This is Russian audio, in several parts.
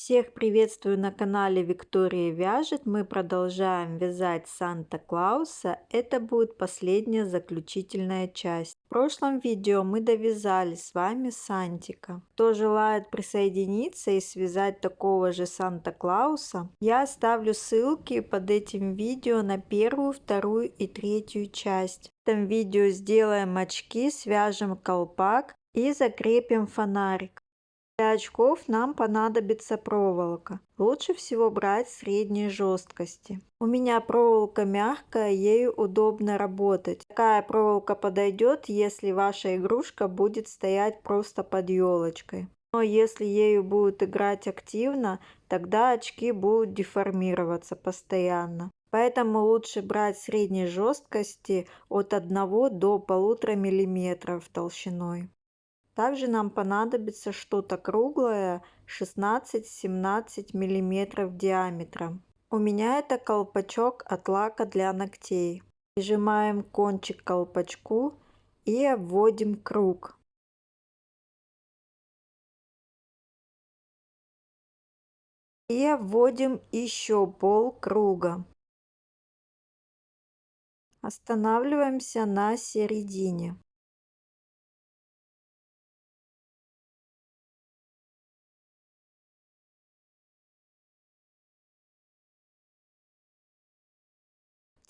Всех приветствую на канале Виктория Вяжет. Мы продолжаем вязать Санта-Клауса. Это будет последняя заключительная часть. В прошлом видео мы довязали с вами Сантика. Кто желает присоединиться и связать такого же Санта-Клауса, я оставлю ссылки под этим видео на первую, вторую и третью часть. В этом видео сделаем очки, свяжем колпак и закрепим фонарик. Для очков нам понадобится проволока. Лучше всего брать средней жесткости. У меня проволока мягкая, ею удобно работать. Такая проволока подойдет, если ваша игрушка будет стоять просто под елочкой. Но если ею будут играть активно, тогда очки будут деформироваться постоянно. Поэтому лучше брать средней жесткости от 1 до 1,5 мм толщиной. Также нам понадобится что-то круглое 16-17 мм диаметром. У меня это колпачок от лака для ногтей. Прижимаем кончик к колпачку и обводим круг. И обводим еще полкруга. Останавливаемся на середине.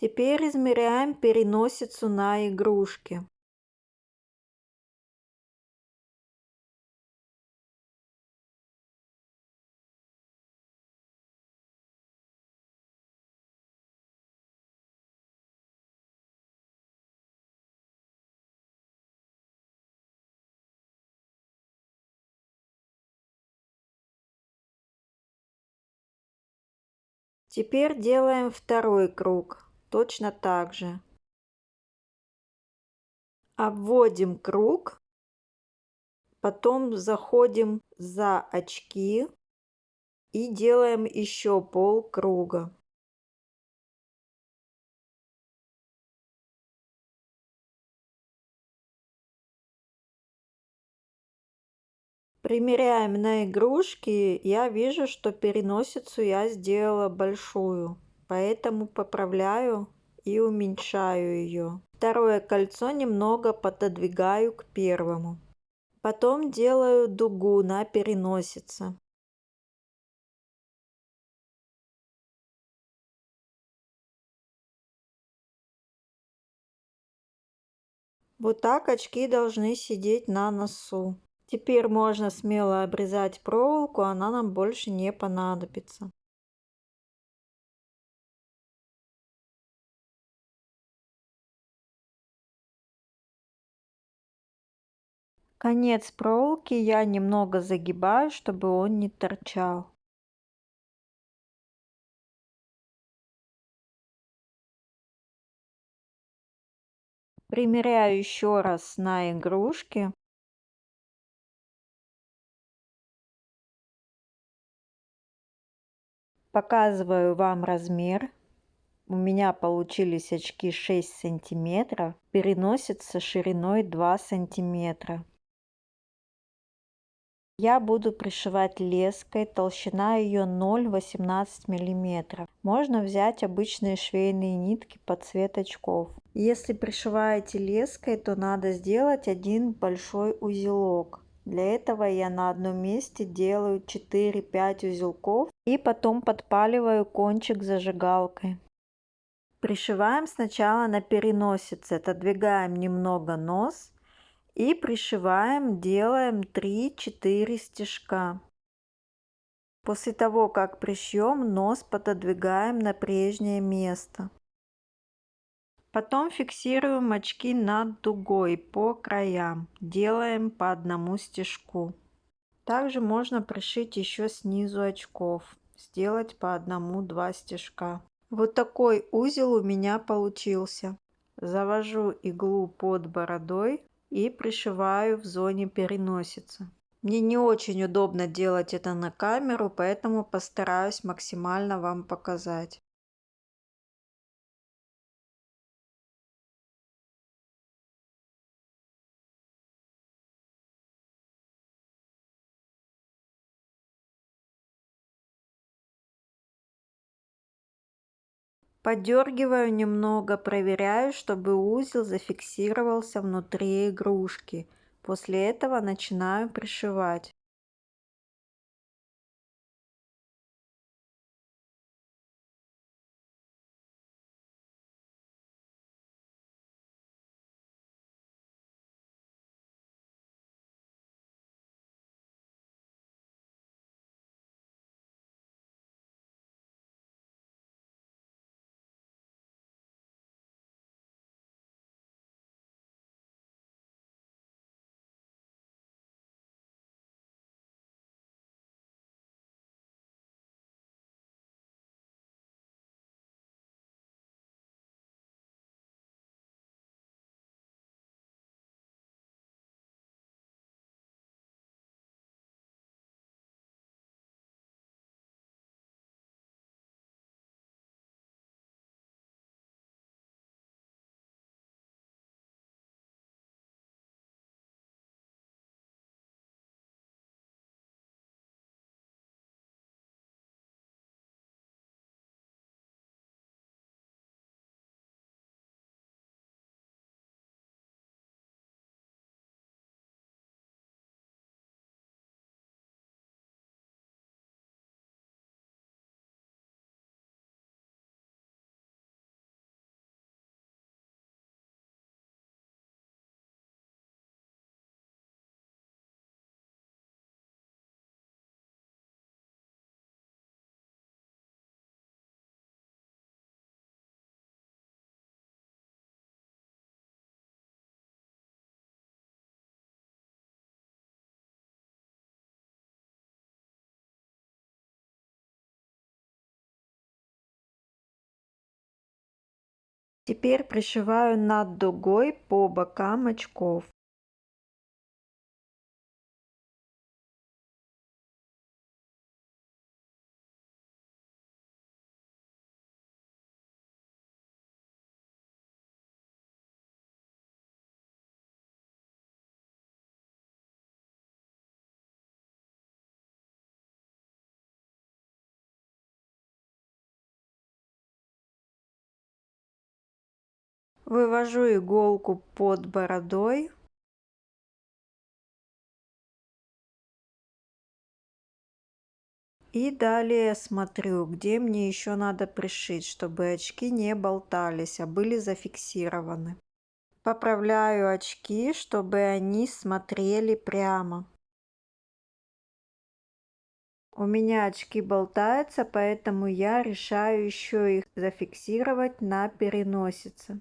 Теперь измеряем переносицу на игрушке. Теперь делаем второй круг. Точно так же. Обводим круг. Потом заходим за очки и делаем еще полкруга. Примеряем на игрушки. Я вижу, что переносицу я сделала большую, поэтому поправляю и уменьшаю ее. Второе кольцо немного пододвигаю к первому. Потом делаю дугу на переносице. Вот так очки должны сидеть на носу. Теперь можно смело обрезать проволоку, она нам больше не понадобится. Конец проволоки я немного загибаю, чтобы он не торчал. Примеряю еще раз на игрушки. Показываю вам размер. У меня получились очки 6 сантиметров, переносится шириной 2 сантиметра. Я буду пришивать леской, толщина ее 0,18 мм. Можно взять обычные швейные нитки под цвет очков. Если пришиваете леской, то надо сделать один большой узелок. Для этого я на одном месте делаю 4-5 узелков и потом подпаливаю кончик зажигалкой. Пришиваем сначала на переносице, отодвигаем немного нос и пришиваем, делаем 3-4 стежка. После того, как пришьем, нос пододвигаем на прежнее место. Потом фиксируем очки над дугой по краям, делаем по одному стежку. Также можно пришить еще снизу очков, сделать по одному-два стежка. Вот такой узел у меня получился. Завожу иглу под бородой и пришиваю в зоне переносицы. Мне не очень удобно делать это на камеру, поэтому постараюсь максимально вам показать. Подергиваю немного, проверяю, чтобы узел зафиксировался внутри игрушки. После этого начинаю пришивать. Теперь пришиваю над дугой по бокам очков. Вывожу иголку под бородой. И далее смотрю, где мне еще надо пришить, чтобы очки не болтались, а были зафиксированы. Поправляю очки, чтобы они смотрели прямо. У меня очки болтаются, поэтому я решаю еще их зафиксировать на переносице.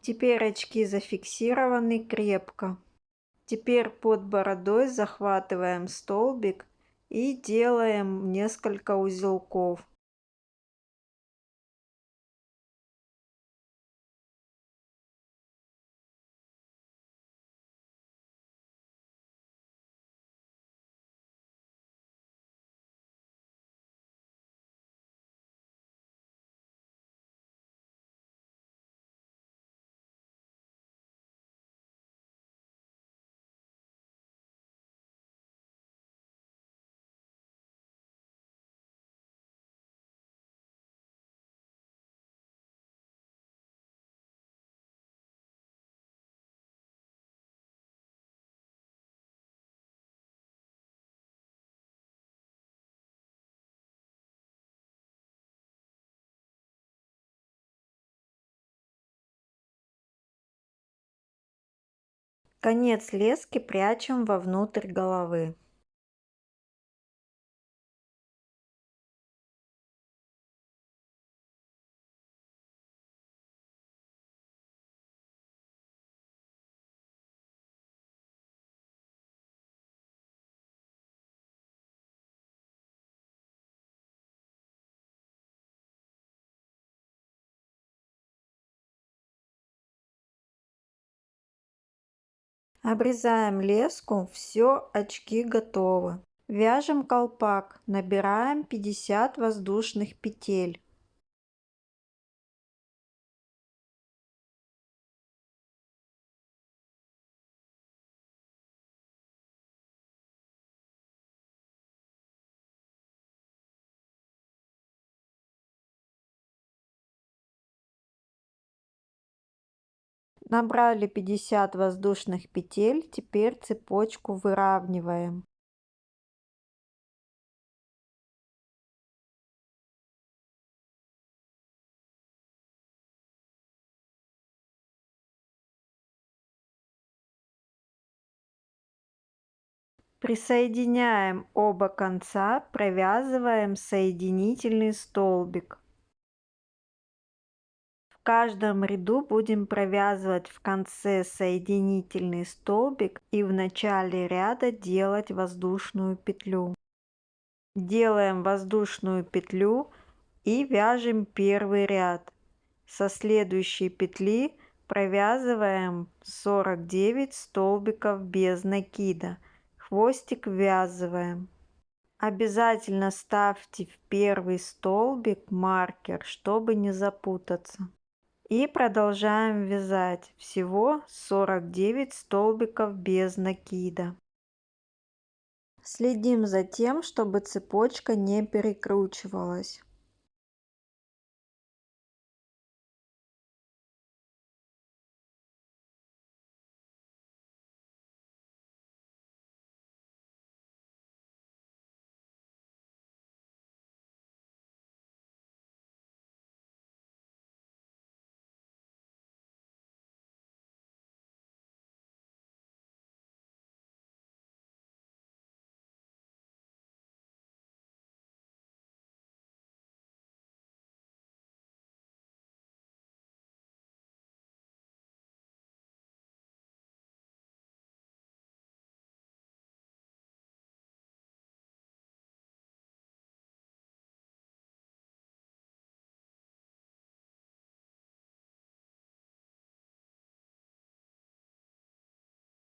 Теперь очки зафиксированы крепко. Теперь под бородой захватываем столбик и делаем несколько узелков. Конец лески прячем вовнутрь головы. Обрезаем леску, все, очки готовы. Вяжем колпак, набираем 50 воздушных петель. Набрали 50 воздушных петель, теперь цепочку выравниваем. Присоединяем оба конца, провязываем соединительный столбик. В каждом ряду будем провязывать в конце соединительный столбик и в начале ряда делать воздушную петлю. Делаем воздушную петлю и вяжем первый ряд. Со следующей петли провязываем 49 столбиков без накида. Хвостик ввязываем. Обязательно ставьте в первый столбик маркер, чтобы не запутаться. И продолжаем вязать. Всего 49 столбиков без накида. Следим за тем, чтобы цепочка не перекручивалась.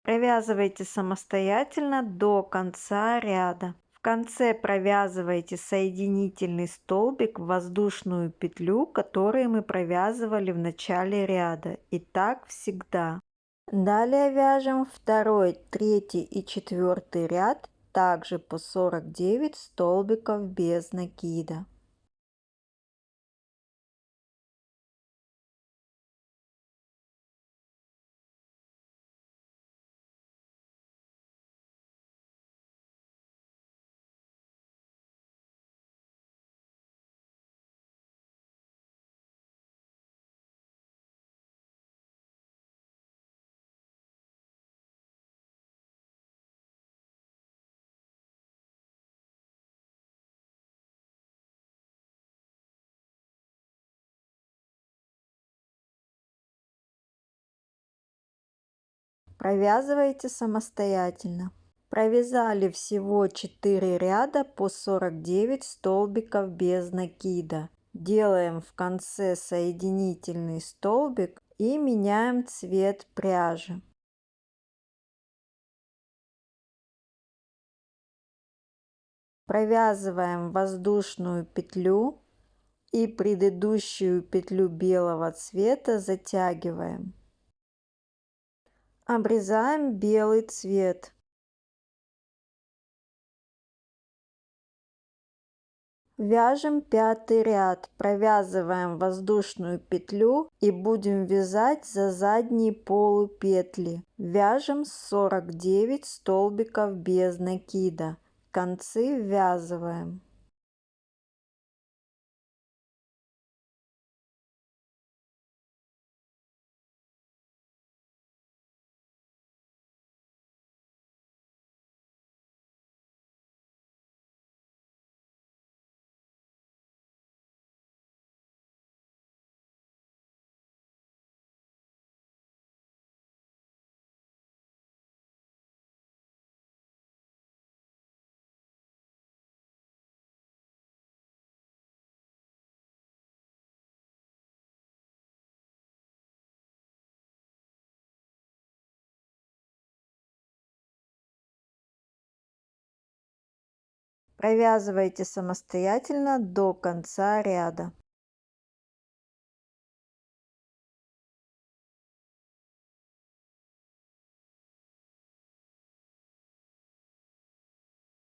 Провязывайте самостоятельно до конца ряда. В конце провязывайте соединительный столбик в воздушную петлю, которую мы провязывали в начале ряда. И так всегда. Далее вяжем второй, третий и четвертый ряд, также по 49 столбиков без накида. Провязывайте самостоятельно. Провязали всего 4 ряда по 49 столбиков без накида. Делаем в конце соединительный столбик и меняем цвет пряжи. Провязываем воздушную петлю и предыдущую петлю белого цвета затягиваем. Обрезаем белый цвет. Вяжем пятый ряд, провязываем воздушную петлю и будем вязать за задние полупетли. Вяжем 49 столбиков без накида. Концы ввязываем. Провязывайте самостоятельно до конца ряда.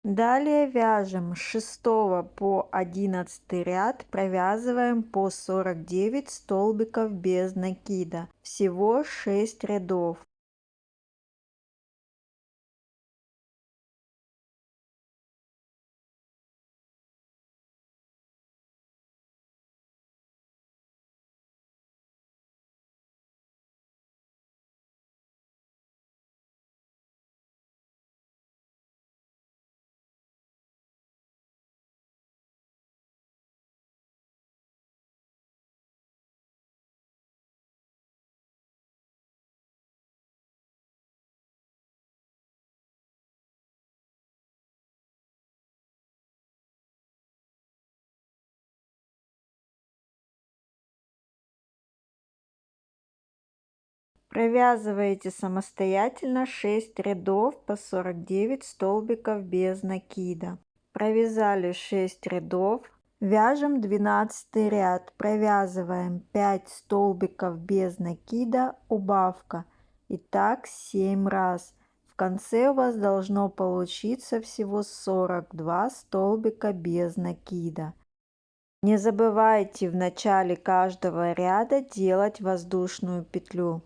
Далее вяжем с 6 по 11 ряд, провязываем по 49 столбиков без накида, всего 6 рядов. Провязываете самостоятельно 6 рядов по 49 столбиков без накида. Провязали 6 рядов. Вяжем 12 ряд. Провязываем 5 столбиков без накида, убавка. И так 7 раз. В конце у вас должно получиться всего 42 столбика без накида. Не забывайте в начале каждого ряда делать воздушную петлю.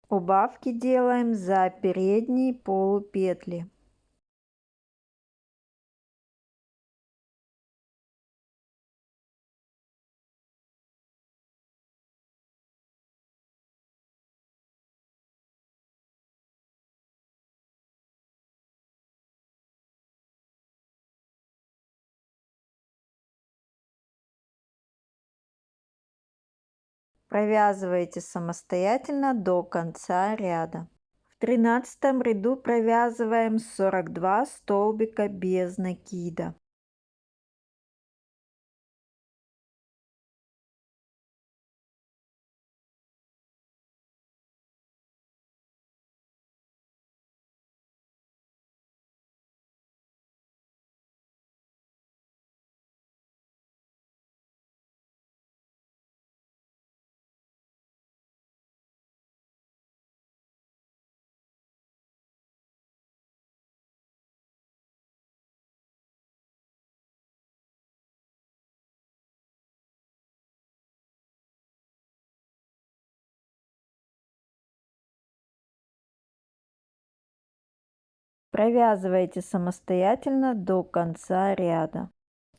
Убавки делаем за передние полупетли. Провязывайте самостоятельно до конца ряда. В 13 ряду провязываем 42 столбика без накида. Провязывайте самостоятельно до конца ряда.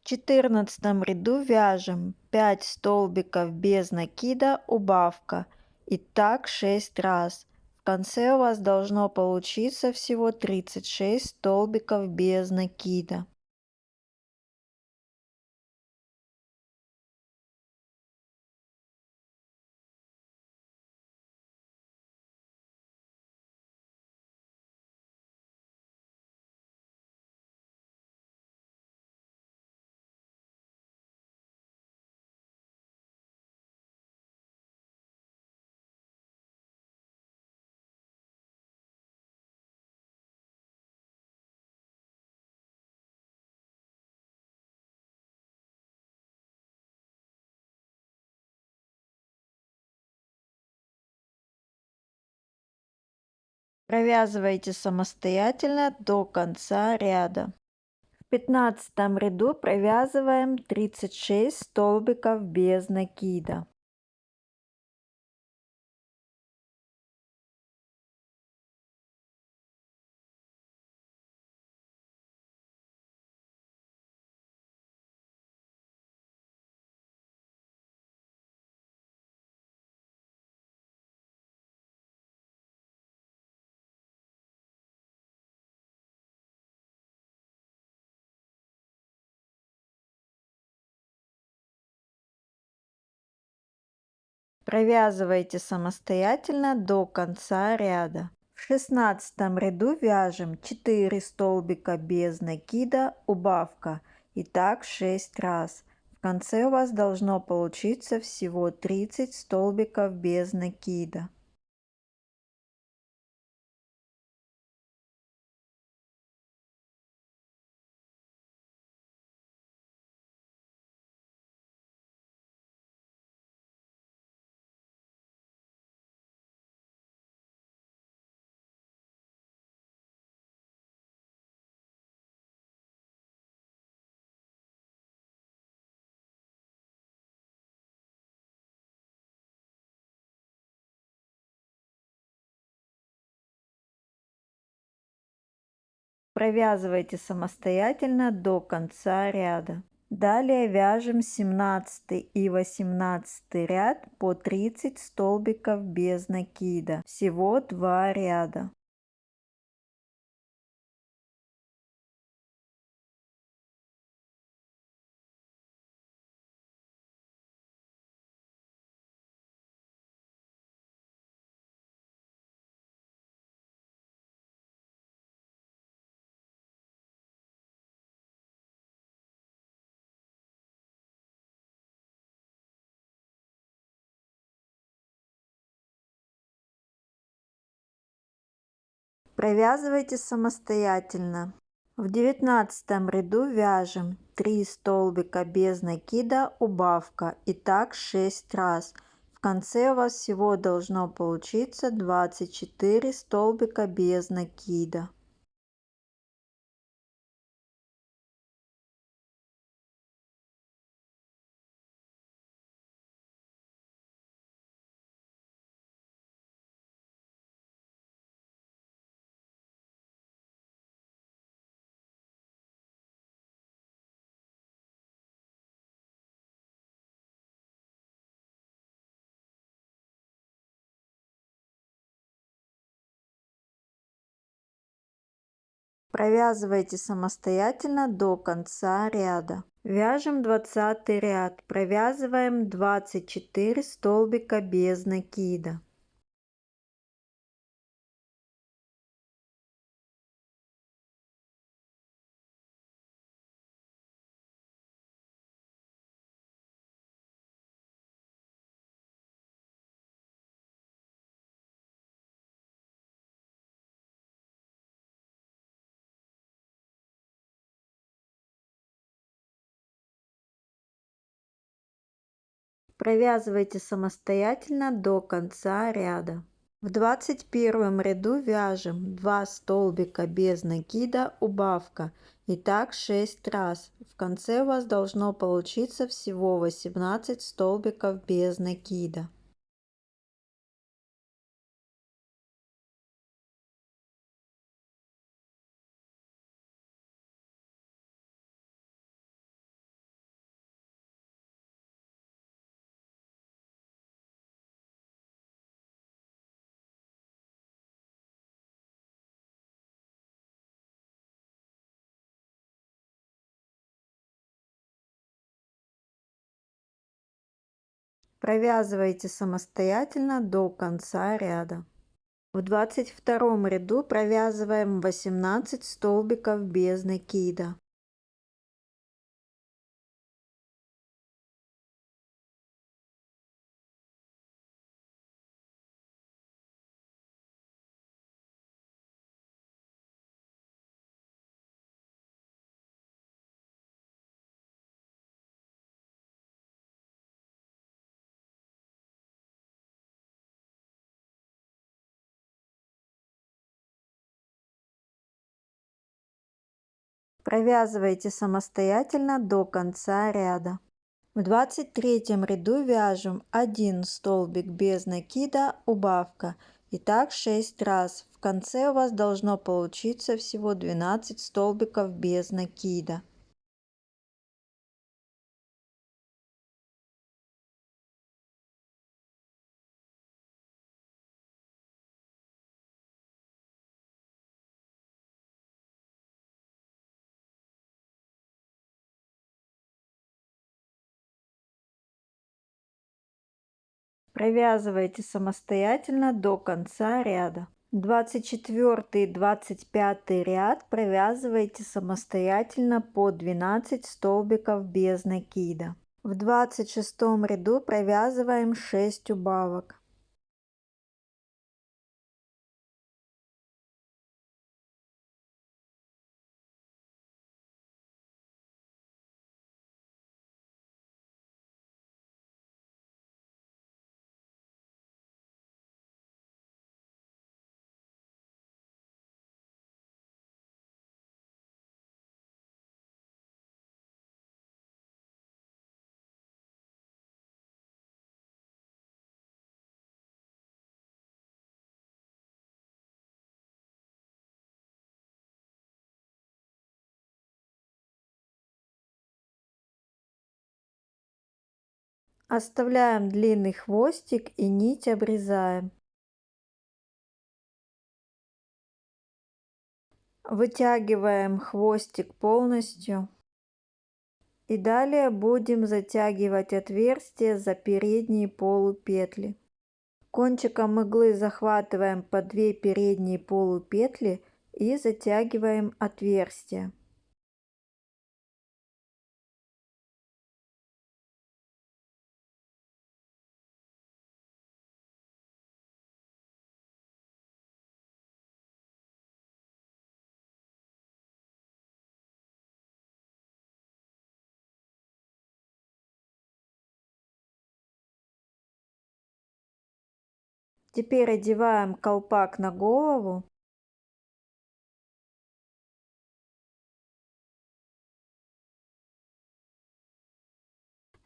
В 14 ряду вяжем 5 столбиков без накида, убавка. И так 6 раз. В конце у вас должно получиться всего 36 столбиков без накида. Провязывайте самостоятельно до конца ряда. В 15 ряду провязываем 36 столбиков без накида. Провязывайте самостоятельно до конца ряда. В 16 ряду вяжем 4 столбика без накида, убавка. и так 6 раз. В конце у вас должно получиться всего 30 столбиков без накида. Провязывайте самостоятельно до конца ряда. Далее вяжем 17 и 18 ряд по 30 столбиков без накида. Всего 2 ряда. Провязывайте самостоятельно. В 19 ряду вяжем 3 столбика без накида, убавка, и так 6 раз. В конце у вас всего должно получиться 24 столбика без накида. Провязывайте самостоятельно до конца ряда. Вяжем 20 ряд. Провязываем 24 столбика без накида. Провязывайте самостоятельно до конца ряда. В 21 ряду вяжем 2 столбика без накида, убавка, и так 6 раз. В конце у вас должно получиться всего 18 столбиков без накида. Провязывайте самостоятельно до конца ряда. В 22 ряду провязываем 18 столбиков без накида. Провязывайте самостоятельно до конца ряда. В 23 ряду вяжем 1 столбик без накида, убавка, и так 6 раз. В конце у вас должно получиться всего 12 столбиков без накида. Провязывайте самостоятельно до конца ряда. 24 и 25 ряд провязывайте самостоятельно по 12 столбиков без накида. В 26 ряду провязываем 6 убавок. Оставляем длинный хвостик и нить обрезаем. Вытягиваем хвостик полностью. И далее будем затягивать отверстие за передние полупетли. Кончиком иглы захватываем по 2 передние полупетли и затягиваем отверстие. Теперь одеваем колпак на голову.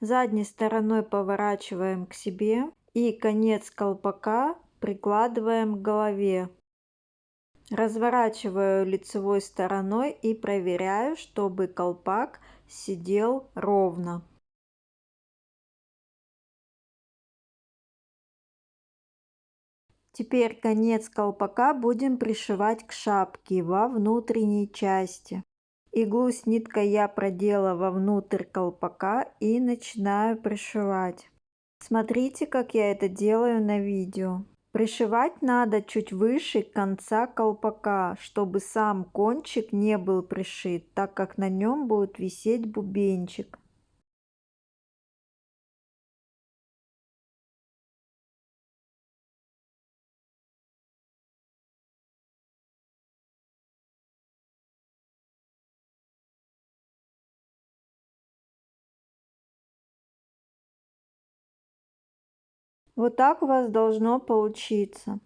Задней стороной поворачиваем к себе и конец колпака прикладываем к голове. Разворачиваю лицевой стороной и проверяю, чтобы колпак сидел ровно. Теперь конец колпака будем пришивать к шапке во внутренней части. Иглу с ниткой я продела вовнутрь колпака и начинаю пришивать. Смотрите, как я это делаю на видео. Пришивать надо чуть выше конца колпака, чтобы сам кончик не был пришит, так как на нем будет висеть бубенчик. Вот так у вас должно получиться.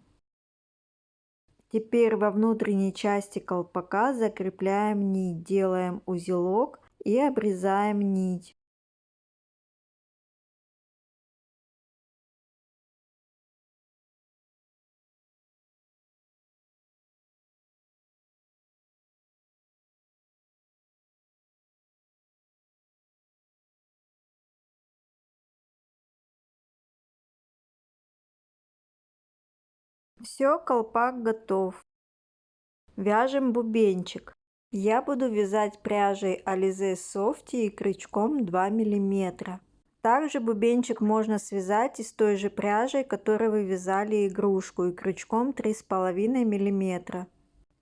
Теперь во внутренней части колпака закрепляем нить, делаем узелок и обрезаем нить. Все, колпак готов. Вяжем бубенчик. Я буду вязать пряжей Alize Softy и крючком 2 мм. Также бубенчик можно связать из той же пряжи, которой вы вязали игрушку, и крючком 3,5 мм.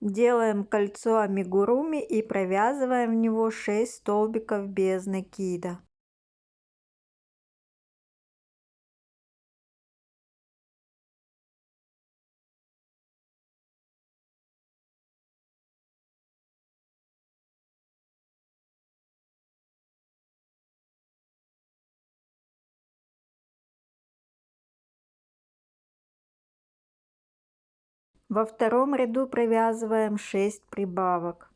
Делаем кольцо амигуруми и провязываем в него 6 столбиков без накида. Во втором ряду провязываем 6 прибавок.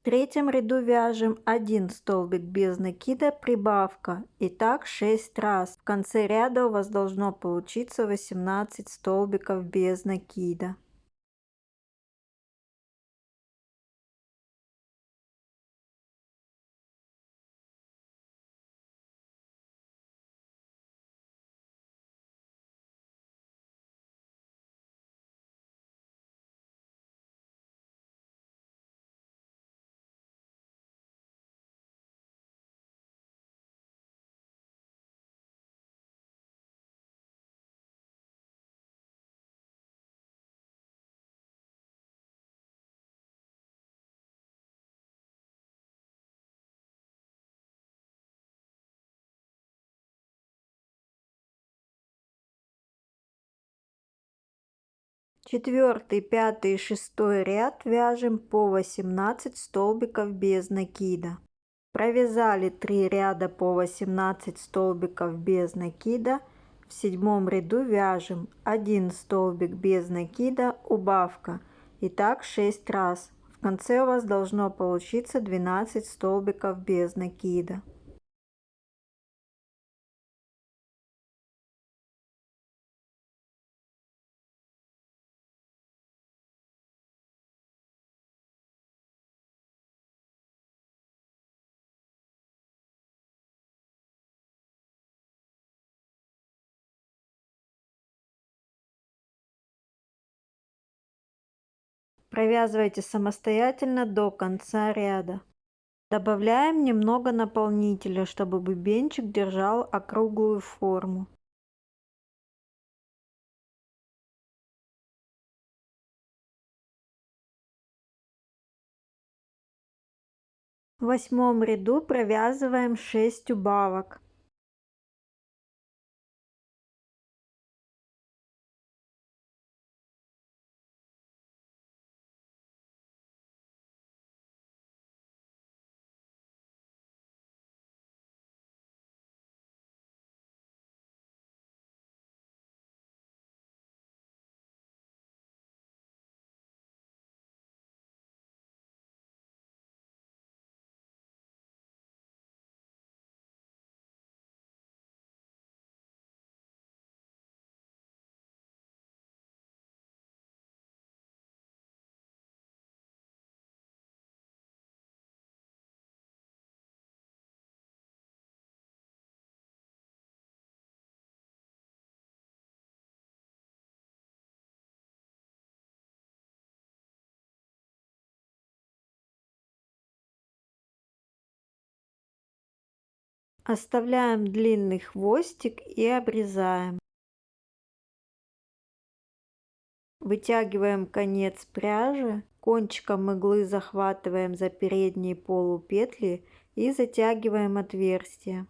третьем ряду вяжем 1 столбик без накида, прибавка, и так 6 раз. В конце ряда у вас должно получиться 18 столбиков без накида. Четвертый, пятый и шестой ряд вяжем по 18 столбиков без накида. Провязали 3 ряда по 18 столбиков без накида. В седьмом ряду вяжем 1 столбик без накида, убавка, и так 6 раз. В конце у вас должно получиться 12 столбиков без накида. Провязывайте самостоятельно до конца ряда. Добавляем немного наполнителя, чтобы бубенчик держал округлую форму. В восьмом ряду провязываем 6 убавок. Оставляем длинный хвостик и обрезаем. Вытягиваем конец пряжи, кончиком иглы захватываем за передние полупетли и затягиваем отверстие.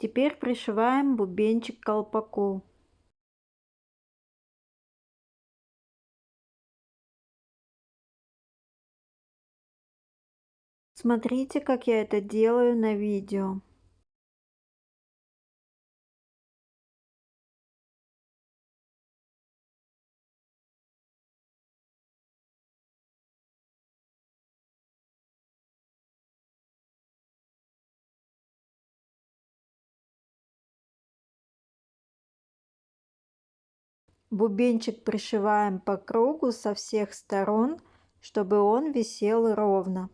Теперь пришиваем бубенчик к колпаку. Смотрите, как я это делаю на видео. Бубенчик пришиваем по кругу со всех сторон, чтобы он висел ровно.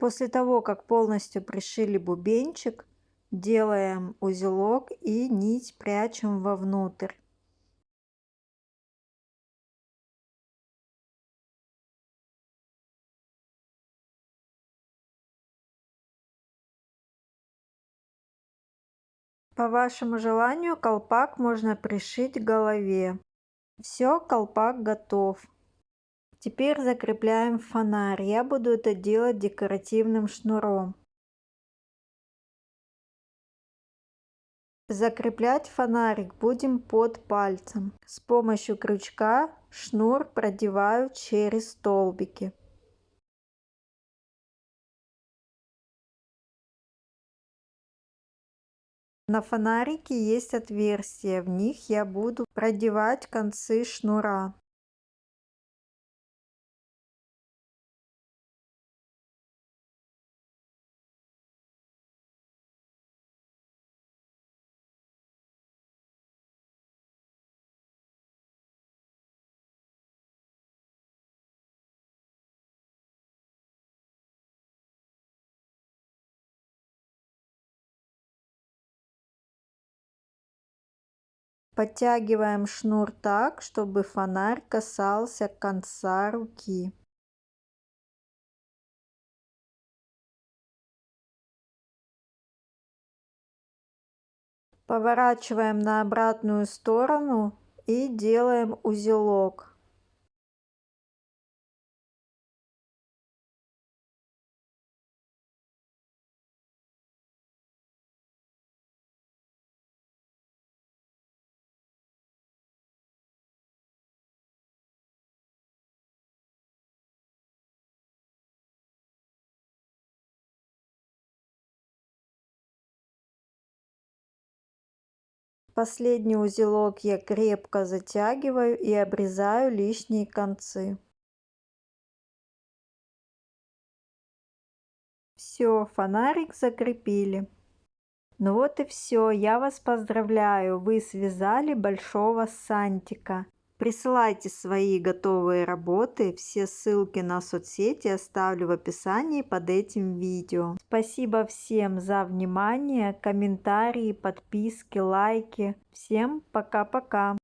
После того, как полностью пришили бубенчик, делаем узелок и нить прячем вовнутрь. По вашему желанию колпак можно пришить к голове. Все, колпак готов. Теперь закрепляем фонарь. Я буду это делать декоративным шнуром. Закреплять фонарик будем под пальцем. С помощью крючка шнур продеваю через столбики. На фонарике есть отверстия, в них я буду продевать концы шнура. Подтягиваем шнур так, чтобы фонарь касался конца руки. Поворачиваем на обратную сторону и делаем узелок. Последний узелок я крепко затягиваю и обрезаю лишние концы. Все, фонарик закрепили. Ну вот и все, я вас поздравляю, вы связали большого сантика. Присылайте свои готовые работы, все ссылки на соцсети оставлю в описании под этим видео. Спасибо всем за внимание, комментарии, подписки, лайки. Всем пока-пока.